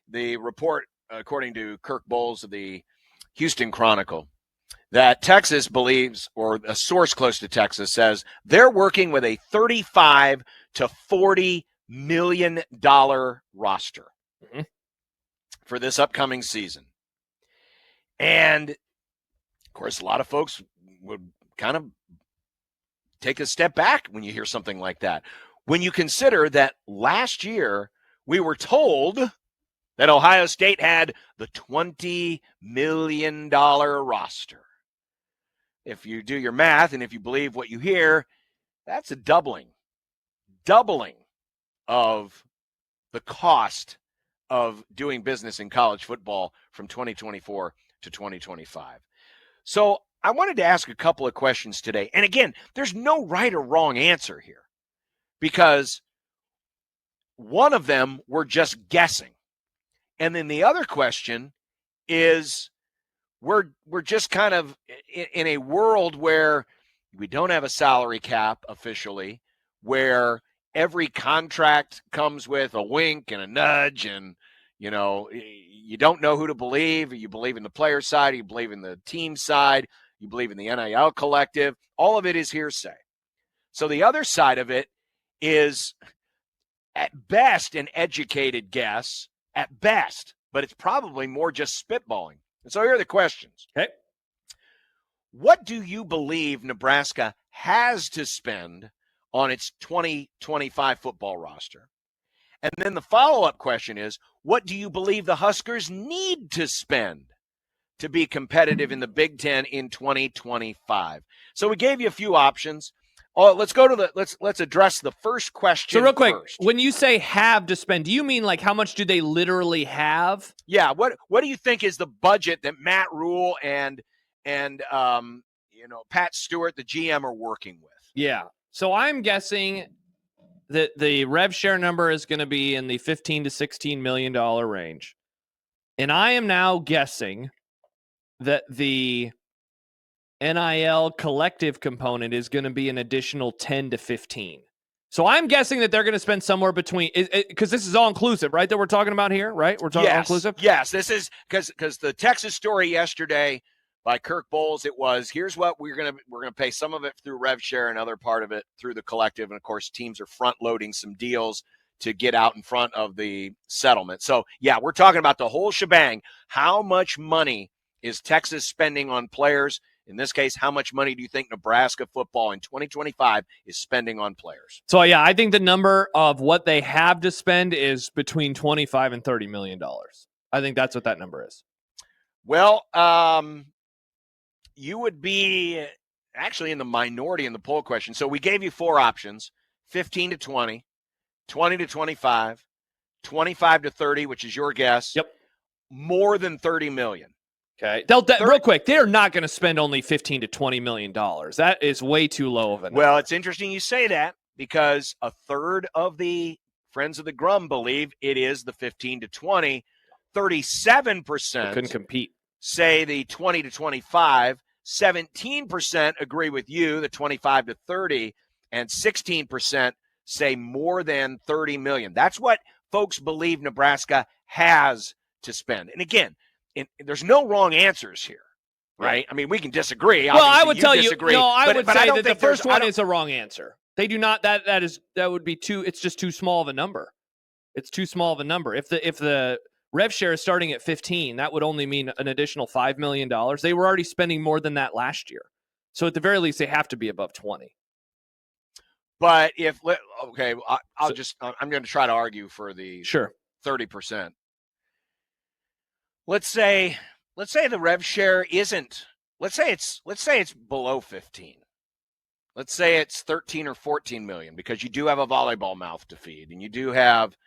the report, according to Kirk Bowles of the Houston Chronicle, that Texas believes, or a source close to Texas says, they're working with a $35 to $40 million roster for this upcoming season. And, of course, a lot of folks would kind of take a step back when you hear something like that. When you consider that last year we were told that Ohio State had the $20 million roster. If you do your math and if you believe what you hear, that's a doubling of the cost of doing business in college football from 2024 to 2025. So I wanted to ask a couple of questions today. And again, there's no right or wrong answer here because one of them we're just guessing. And then the other question is we're just kind of in a world where we don't have a salary cap officially, where every contract comes with a wink and a nudge, and you don't know who to believe. You believe in the player side, you believe in the team side, you believe in the NIL collective. All of it is hearsay. So the other side of it is at best an educated guess, at best, but it's probably more just spitballing. And so here are the questions. Okay. What do you believe Nebraska has to spend on its 2025 football roster? And then the follow-up question is, what do you believe the Huskers need to spend to be competitive in the Big Ten in 2025? So we gave you a few options. Oh, let's go to let's address the first question. So real quick, first. When you say have to spend, do you mean like how much do they literally have? Yeah. What do you think is the budget that Matt Rule and Pat Stewart, the GM, are working with? Yeah. So I'm guessing that the rev share number is going to be in the $15 to $16 million range. And I am now guessing that the NIL collective component is going to be an additional 10 to 15. So I'm guessing that they're going to spend somewhere between, because this is all inclusive, right? That we're talking about here, right? We're talking all inclusive. Yes, this is because the Texas story yesterday by Kirk Bowles, it was, here's what we're gonna pay some of it through rev share and other part of it through the collective, and of course teams are front loading some deals to get out in front of the settlement. So yeah, we're talking about the whole shebang. How much money is Texas spending on players? In this case, how much money do you think Nebraska football in 2025 is spending on players? So yeah, I think the number of what they have to spend is between $25 and $30 million. I think that's what that number is. Well, you would be actually in the minority in the poll question. So we gave you four options: 15 to 20, 20 to 25, 25 to 30, which is your guess. Yep. More than 30 million. Okay. Real quick, they're not going to spend only $15 to $20 million. That is way too low of a number. Well, it's interesting you say that because a third of the Friends of the Grum believe it is the 15 to 20. 37% couldn't compete. Say the 20 to 25. 17% agree with you, the 25 to 30, and 16% say more than 30 million. That's what folks believe Nebraska has to spend. And again, there's no wrong answers here, right? I mean, we can disagree. Well, I would tell disagree, you, no, I would say that the first one is a wrong answer. They do not. That would be too. It's just too small of a number. It's too small of a number. If the rev share is starting at 15, that would only mean an additional $5 million. They were already spending more than that last year. So at the very least, they have to be above 20. But I'm going to try to argue for the 30%. Let's say the rev share isn't. Let's say it's below 15. Let's say it's 13 or 14 million because you do have a volleyball mouth to feed and you do have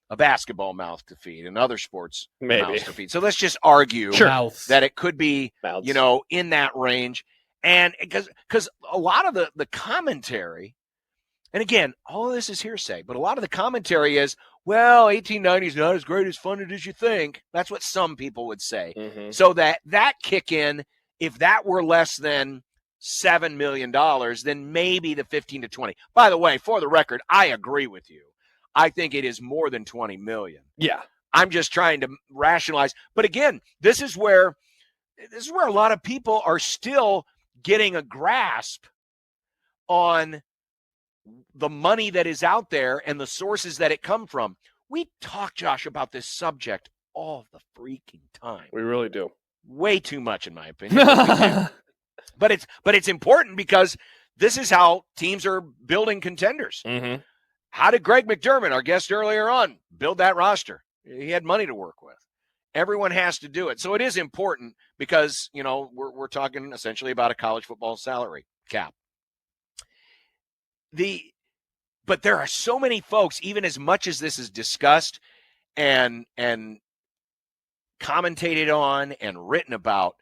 a basketball mouth to feed and other sports mouths to feed. So let's just argue that it could be, in that range. And because a lot of the commentary, and again, all of this is hearsay, but a lot of the commentary is, well, 1890 is not as great as funded as you think. That's what some people would say. Mm-hmm. So that kick in, if that were less than $7 million, then maybe the 15 to 20. By the way, for the record, I agree with you. I think it is more than 20 million. Yeah. I'm just trying to rationalize. But again, this is where a lot of people are still getting a grasp on the money that is out there and the sources that it come from. We talk, Josh, about this subject all the freaking time. We really do. Way too much, in my opinion, but we do. But it's important because this is how teams are building contenders. Mm-hmm. How did Greg McDermott, our guest earlier on, build that roster? He had money to work with. Everyone has to do it. So it is important because, we're talking essentially about a college football salary cap. But there are so many folks, even as much as this is discussed and commentated on and written about,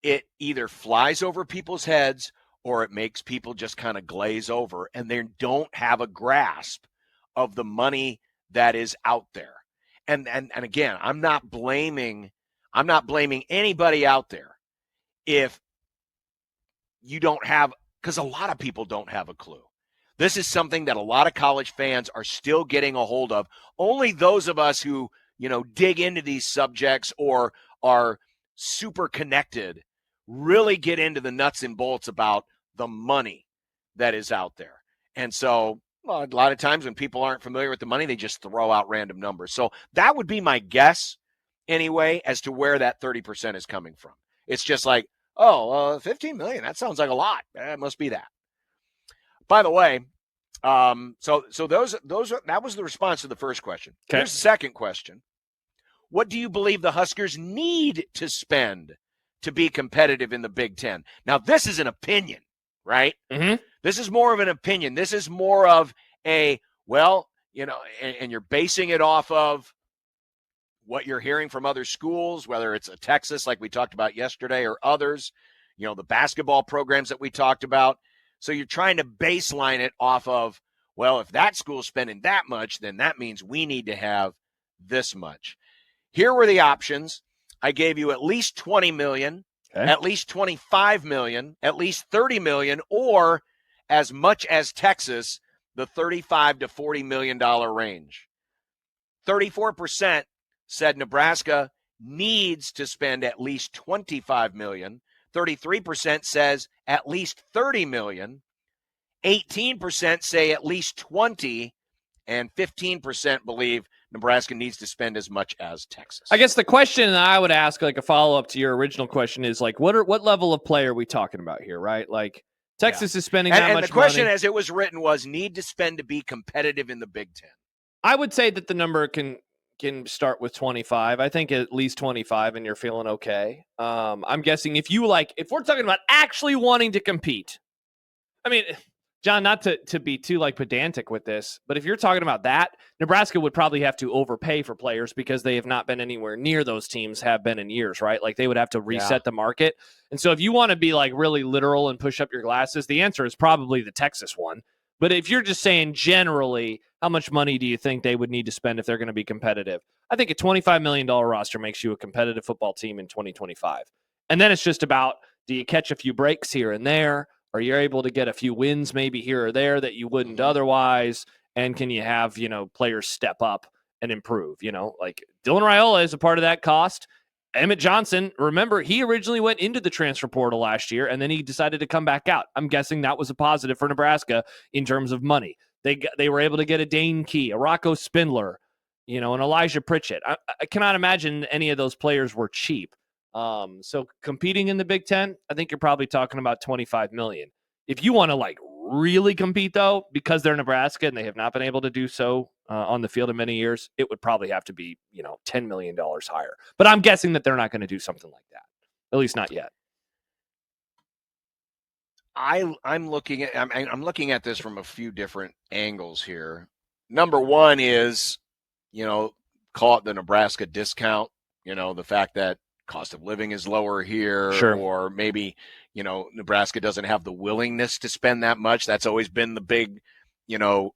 it either flies over people's heads or it makes people just kind of glaze over and they don't have a grasp of the money that is out there. And again, I'm not blaming anybody out there if you don't have, because a lot of people don't have a clue. This is something that a lot of college fans are still getting a hold of. Only those of us who, dig into these subjects or are super connected really get into the nuts and bolts about the money that is out there. And so, a lot of times when people aren't familiar with the money, they just throw out random numbers. So that would be my guess anyway as to where that 30% is coming from. It's just like, 15 million, that sounds like a lot. It must be that. By the way, so that was the response to the first question. Okay. Here's the second question. What do you believe the Huskers need to spend to be competitive in the Big Ten? Now, this is an opinion, right? Mm-hmm. This is more of an opinion. This is more of and you're basing it off of what you're hearing from other schools, whether it's a Texas like we talked about yesterday or others, the basketball programs that we talked about. So you're trying to baseline it off of, well, if that school's spending that much, then that means we need to have this much. Here were the options. I gave you at least 20 million, okay, at least 25 million, at least 30 million, or as much as Texas, the 35 to $40 million range. 34% said Nebraska needs to spend at least 25 million. 33% says at least 30 million. 18% say at least 20, and 15% believe Nebraska needs to spend as much as Texas. I guess the question I would ask, like a follow-up to your original question, is like, what level of play are we talking about here, right? Like, Texas is spending that much money. And the question as it was written was need to spend to be competitive in the Big Ten. I would say that the number can start with 25. I think at least 25 and you're feeling okay. I'm guessing if we're talking about actually wanting to compete, I mean, John, not to be too pedantic with this, but if you're talking about that, Nebraska would probably have to overpay for players because they have not been anywhere near those teams have been in years, right? Like they would have to reset the market. And so if you want to be really literal and push up your glasses, the answer is probably the Texas one. But if you're just saying generally, how much money do you think they would need to spend if they're going to be competitive? I think a $25 million roster makes you a competitive football team in 2025. And then it's just about, do you catch a few breaks here and there? Are you able to get a few wins maybe here or there that you wouldn't otherwise? And can you have, players step up and improve? Like Dylan Raiola is a part of that cost. Emmett Johnson, remember, he originally went into the transfer portal last year, and then he decided to come back out. I'm guessing that was a positive for Nebraska in terms of money. They were able to get a Dane Key, a Rocco Spindler, an Elijah Pritchett. I cannot imagine any of those players were cheap. So competing in the Big Ten, I think you're probably talking about 25 million. If you want to really compete though, because they're Nebraska and they have not been able to do so on the field in many years, it would probably have to be, $10 million higher. But I'm guessing that they're not going to do something like that. At least not yet. I'm looking at this from a few different angles here. Number one is, call it the Nebraska discount, the fact that cost of living is lower here, sure, or maybe, Nebraska doesn't have the willingness to spend that much. That's always been the big,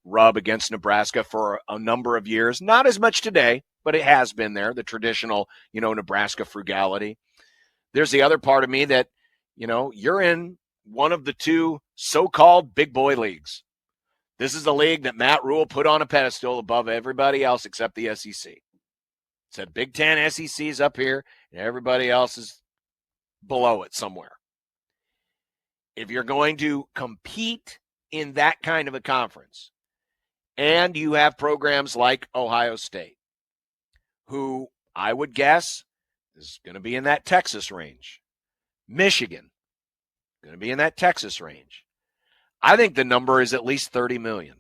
rub against Nebraska for a number of years. Not as much today, but it has been there, the traditional, Nebraska frugality. There's the other part of me that, you're in one of the two so-called big boy leagues. This is the league that Matt Rule put on a pedestal above everybody else except the SEC. Said Big Ten, SEC is up here, and everybody else is below it somewhere. If you're going to compete in that kind of a conference, and you have programs like Ohio State, who I would guess is going to be in that Texas range. Michigan, going to be in that Texas range. I think the number is at least 30 million.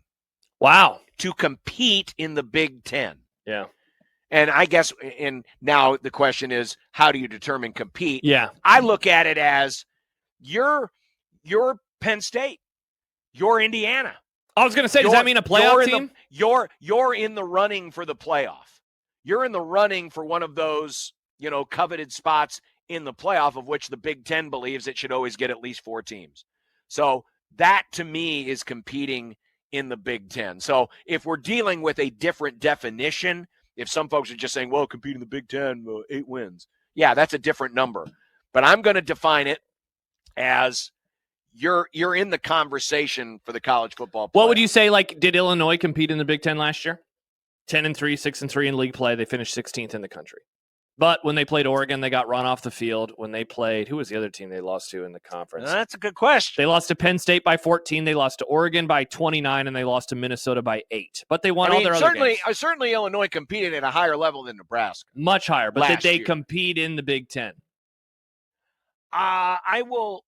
Wow. To compete in the Big Ten. Yeah. And I guess, and now the question is, how do you determine compete? Yeah. I look at it as you're Penn State, you're Indiana. I was going to say, does that mean a playoff team? You're in the running for the playoff. You're in the running for one of those, coveted spots in the playoff, of which the Big Ten believes it should always get at least 4 teams. So that, to me, is competing in the Big Ten. So if we're dealing with a different definition, if some folks are just saying, well, compete in the Big Ten, 8 wins. Yeah, that's a different number. But I'm going to define it as you're in the conversation for the college football playoff. What would you say, did Illinois compete in the Big Ten last year? 10-3, 6-3 in league play. They finished 16th in the country. But when they played Oregon, they got run off the field. When they played, who was the other team they lost to in the conference? That's a good question. They lost to Penn State by 14. They lost to Oregon by 29, and they lost to Minnesota by 8. But they won all their other games. Certainly Illinois competed at a higher level than Nebraska. Much higher. But did they compete in the Big Ten? I will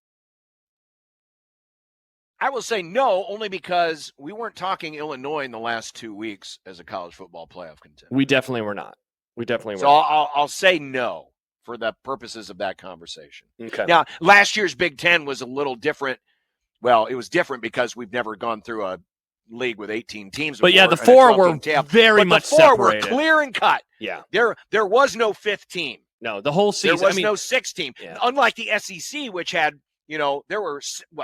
say no, only because we weren't talking Illinois in the last 2 weeks as a college football playoff contender. We definitely were not. So I'll say no for the purposes of that conversation. Okay. Now, last year's Big Ten was a little different. Well, it was different because we've never gone through a league with 18 teams before. But yeah, the 4 were very much separated. The 4 were clear and cut. Yeah. There was no 5th team. No, the whole season. There was no 6th team. Yeah. Unlike the SEC, which had, there were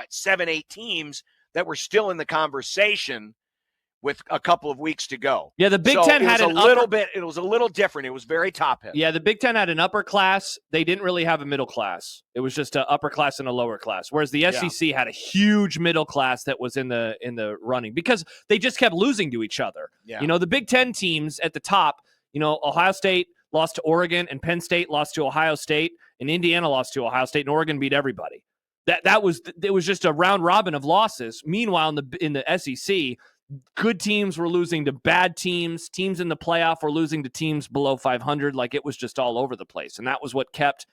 7, 8 teams that were still in the conversation with a couple of weeks to go. Yeah, the Big Ten had it was a little different. It was very top heavy. Yeah, the Big Ten had an upper class. They didn't really have a middle class. It was just an upper class and a lower class. Whereas the SEC had a huge middle class that was in the running because they just kept losing to each other. Yeah. The Big Ten teams at the top, Ohio State lost to Oregon and Penn State lost to Ohio State and Indiana lost to Ohio State and Oregon beat everybody. It was just a round robin of losses. Meanwhile, in the SEC, good teams were losing to bad teams. Teams in the playoff were losing to teams below 500. It was just all over the place. And that was what kept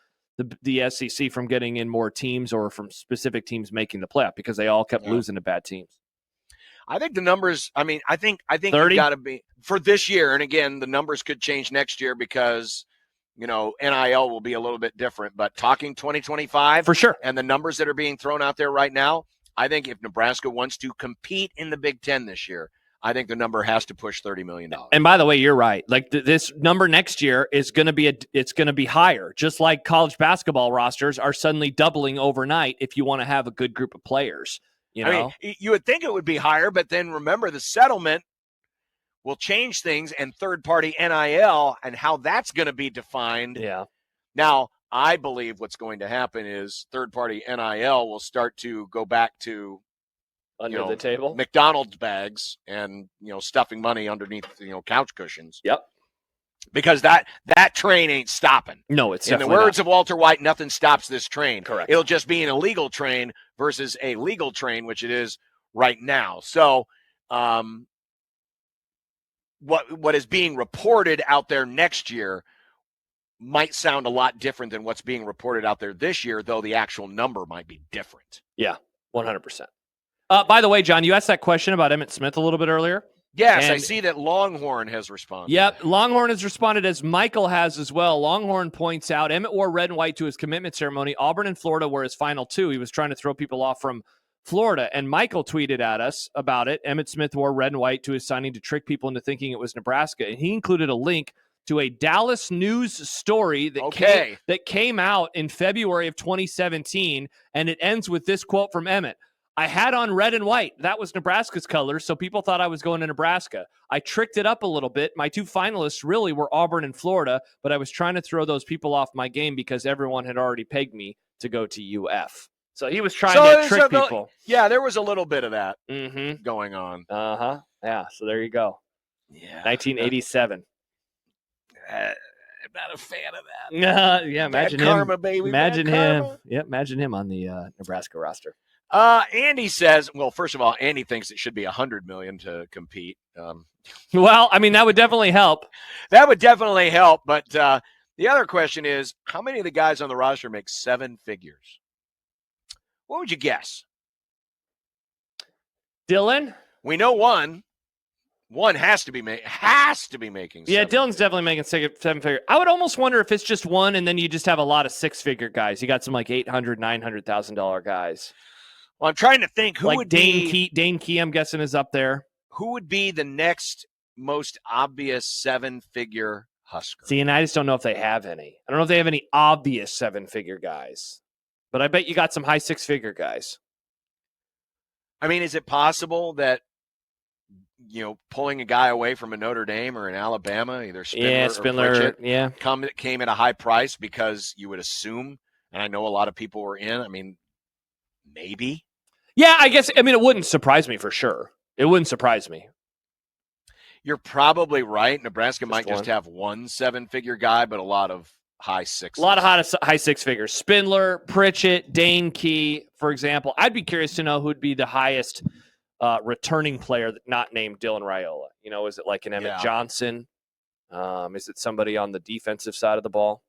the SEC from getting in more teams or from specific teams making the playoff because they all kept losing to bad teams. I think the numbers, I think 30? You've got to be for this year. And again, the numbers could change next year because, NIL will be a little bit different. But talking 2025 for sure, and the numbers that are being thrown out there right now, I think if Nebraska wants to compete in the Big Ten this year, I think the number has to push $30 million. And by the way, you're right. This number next year is going to be higher. Just like college basketball rosters are suddenly doubling overnight if you want to have a good group of players. You would think it would be higher, but then remember the settlement will change things and third-party NIL and how that's going to be defined. Yeah. Now, I believe what's going to happen is third-party NIL will start to go back to under the table McDonald's bags and stuffing money underneath couch cushions. Yep. Because that train ain't stopping. No, it's in the words of Walter White, nothing stops this train. Correct. It'll just be an illegal train versus a legal train, which it is right now. So, what is being reported out there next year might sound a lot different than what's being reported out there this year, though the actual number might be different. Yeah, 100%. By the way, John, you asked that question about Emmitt Smith a little bit earlier. Yes, I see that Longhorn has responded. Yep, Longhorn has responded as Michael has as well. Longhorn points out Emmitt wore red and white to his commitment ceremony. Auburn and Florida were his final 2. He was trying to throw people off from Florida. And Michael tweeted at us about it. Emmitt Smith wore red and white to his signing to trick people into thinking it was Nebraska. And he included a link to a Dallas News story that came out in February of 2017. And it ends with this quote from Emmitt. I had on red and white. That was Nebraska's colors, so people thought I was going to Nebraska. I tricked it up a little bit. My 2 finalists really were Auburn and Florida, but I was trying to throw those people off my game because everyone had already pegged me to go to UF. So he was trying to trick people. Yeah, there was a little bit of that Mm-hmm. going on. Uh-huh. Yeah, so there you go. Yeah. 1987. I'm not a fan of that. Yeah, imagine Bad him. karma, baby. Imagine Bad him. karma. Yeah, imagine him on the Nebraska roster. Andy says, well, first of all, Andy thinks it should be $100 million to compete. Well, I mean, that would definitely help. That would definitely help. But the other question is, how many of the guys on the roster make seven figures? What would you guess? Dylan? We know one. One has to be making. Yeah, seven Dylan's definitely making seven figure. I would almost wonder if it's just one, and then you just have a lot of six-figure guys. You got some like $800,000, $900,000 guys. Well, I'm trying to think who like would Dane be. Dane Key, I'm guessing, is up there. Who would be the next most obvious seven-figure Husker? See, and I just don't know if they have any. I don't know if they have any obvious seven-figure guys, but I bet you got some high six-figure guys. I mean, is it possible that, pulling a guy away from a Notre Dame or an Alabama, either Spindler or Pritchett, came at a high price because you would assume, and I know a lot of people were in, I mean, maybe. Yeah, I guess, it wouldn't surprise me for sure. It wouldn't surprise me. You're probably right. Nebraska might just have one seven-figure guy, but a lot of high sixes. A lot of high six figures. Spindler, Pritchett, Dane Key, for example. I'd be curious to know who'd be the highest returning player not named Dylan Raiola. Is it like an Emmett Johnson? Is it somebody on the defensive side of the ball?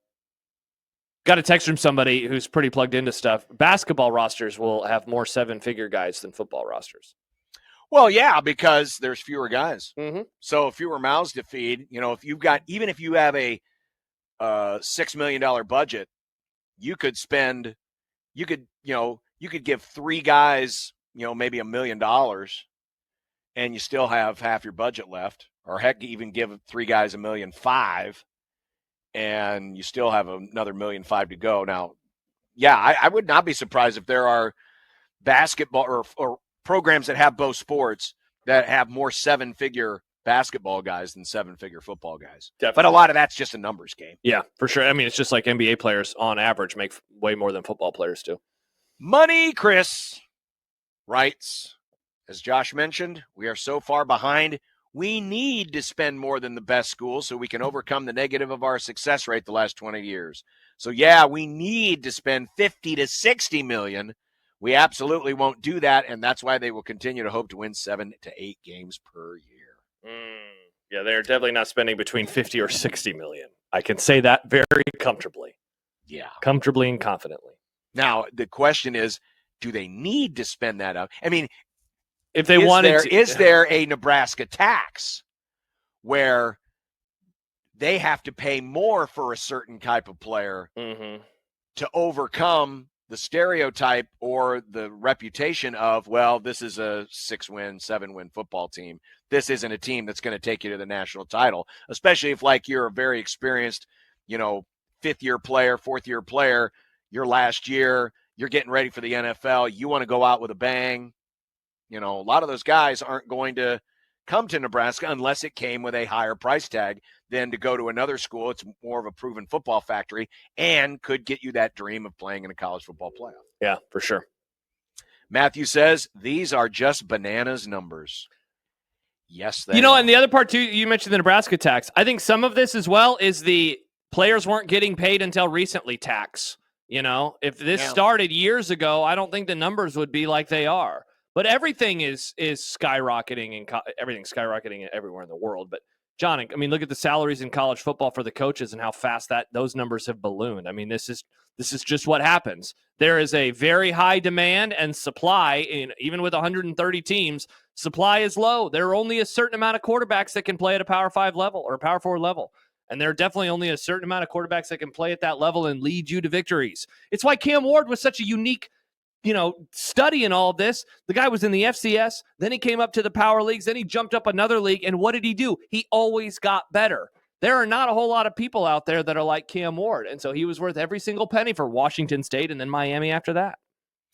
Got a text from somebody who's pretty plugged into stuff. Basketball rosters will have more seven-figure guys than football rosters. Well, yeah, because there's fewer guys. Mm-hmm. So fewer mouths to feed. If you've got, even if you have a $6 million budget, you could give three guys, maybe $1 million, and you still have half your budget left. Or heck, even give three guys $1.5 million, and you still have another $1.5 million to go. Now, yeah, I would not be surprised if there are basketball or programs that have both sports that have more seven-figure basketball guys than seven-figure football guys. Definitely. But a lot of that's just a numbers game. Yeah, for sure. It's just like NBA players on average make way more than football players do. Money Chris writes, as Josh mentioned, we are so far behind. We need to spend more than the best schools so we can overcome the negative of our success rate the last 20 years. So, yeah, we need to spend $50 to $60 million. We absolutely won't do that, and that's why they will continue to hope to win 7 to 8 games per year. Yeah, they're definitely not spending between 50 or 60 million. I can say that very comfortably. Yeah. Comfortably and confidently. Now, the question is, do they need to spend that up? I mean, if they wanted to, is there a Nebraska tax where they have to pay more for a certain type of player to overcome the stereotype or the reputation of, well, this is a 6-win, 7-win football team. This isn't a team that's going to take you to the national title, especially if, like, you're a very experienced, fifth-year player, fourth-year player, your last year, you're getting ready for the NFL. You want to go out with a bang. A lot of those guys aren't going to come to Nebraska unless it came with a higher price tag than to go to another school. It's more of a proven football factory and could get you that dream of playing in a college football playoff. Yeah, for sure. Matthew says, these are just bananas numbers. Yes, they are. And the other part, too, you mentioned the Nebraska tax. I think some of this as well is the players weren't getting paid until recently tax. If this started years ago, I don't think the numbers would be like they are. But everything is skyrocketing, and everything's skyrocketing everywhere in the world. But John, look at the salaries in college football for the coaches and how fast those numbers have ballooned. This is just what happens. There is a very high demand and supply, even with 130 teams, supply is low. There are only a certain amount of quarterbacks that can play at a Power 5 level or a Power 4 level. And there are definitely only a certain amount of quarterbacks that can play at that level and lead you to victories. It's why Cam Ward was such a unique study in all of this. The guy was in the FCS, then he came up to the power leagues, then he jumped up another league, and what did he do? He always got better. There are not a whole lot of people out there that are like Cam Ward, and so he was worth every single penny for Washington State and then Miami after that.